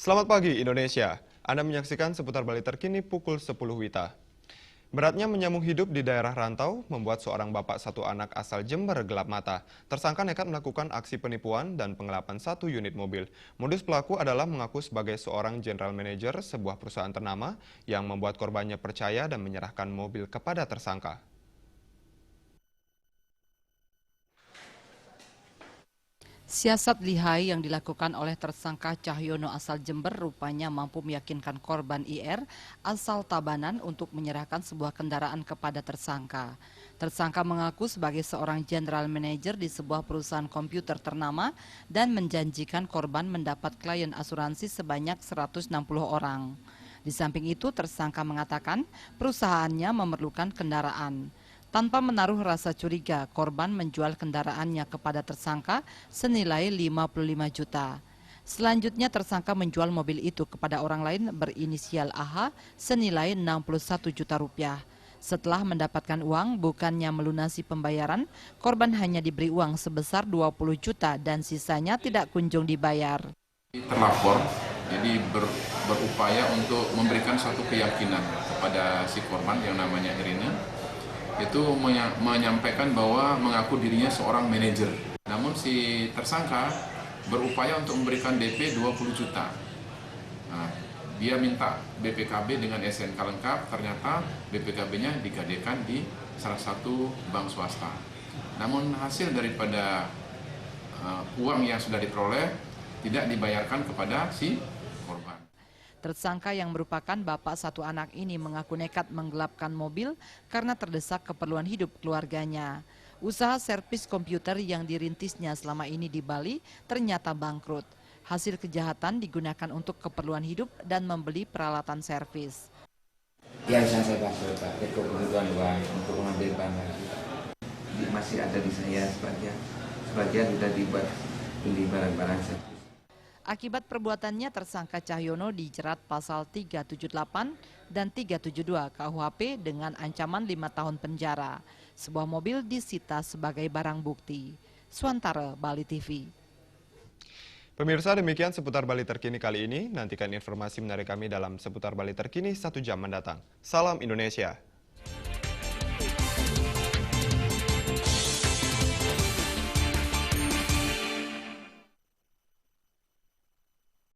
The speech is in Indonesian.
Selamat pagi Indonesia, Anda menyaksikan seputar Bali terkini pukul 10 WITA. Beratnya menyambung hidup di daerah rantau membuat seorang bapak satu anak asal Jember gelap mata. Tersangka nekat melakukan aksi penipuan dan penggelapan satu unit mobil. Modus pelaku adalah mengaku sebagai seorang general manager sebuah perusahaan ternama yang membuat korbannya percaya dan menyerahkan mobil kepada tersangka. Siasat lihai yang dilakukan oleh tersangka Cahyono asal Jember rupanya mampu meyakinkan korban IR asal Tabanan untuk menyerahkan sebuah kendaraan kepada tersangka. Tersangka mengaku sebagai seorang general manager di sebuah perusahaan komputer ternama dan menjanjikan korban mendapat klien asuransi sebanyak 160 orang. Di samping itu, tersangka mengatakan perusahaannya memerlukan kendaraan. Tanpa menaruh rasa curiga, korban menjual kendaraannya kepada tersangka senilai 55 juta. Selanjutnya tersangka menjual mobil itu kepada orang lain berinisial AH senilai 61 juta rupiah. Setelah mendapatkan uang, bukannya melunasi pembayaran, korban hanya diberi uang sebesar 20 juta dan sisanya tidak kunjung dibayar. Terlapor jadi berupaya untuk memberikan suatu keyakinan kepada si korban yang namanya Irina, itu menyampaikan bahwa mengaku dirinya seorang manajer. Namun si tersangka berupaya untuk memberikan DP 20 juta. Nah, dia minta BPKB dengan SNK lengkap, ternyata BPKB-nya digadekan di salah satu bank swasta. Namun hasil daripada uang yang sudah diperoleh tidak dibayarkan kepada si korban. Tersangka yang merupakan bapak satu anak ini mengaku nekat menggelapkan mobil karena terdesak keperluan hidup keluarganya. Usaha servis komputer yang dirintisnya selama ini di Bali ternyata bangkrut. Hasil kejahatan digunakan untuk keperluan hidup dan membeli peralatan servis. Yang saya pakai Pak, itu kebutuhan uang untuk mengambil barang. Masih ada di saya sebagian sudah dibuat beli barang-barang servis. Akibat perbuatannya tersangka Cahyono dijerat pasal 378 dan 372 KUHP dengan ancaman 5 tahun penjara. Sebuah mobil disita sebagai barang bukti. Suantara, Bali TV. Pemirsa, demikian seputar Bali terkini kali ini. Nantikan informasi menarik kami dalam seputar Bali terkini 1 jam mendatang. Salam Indonesia.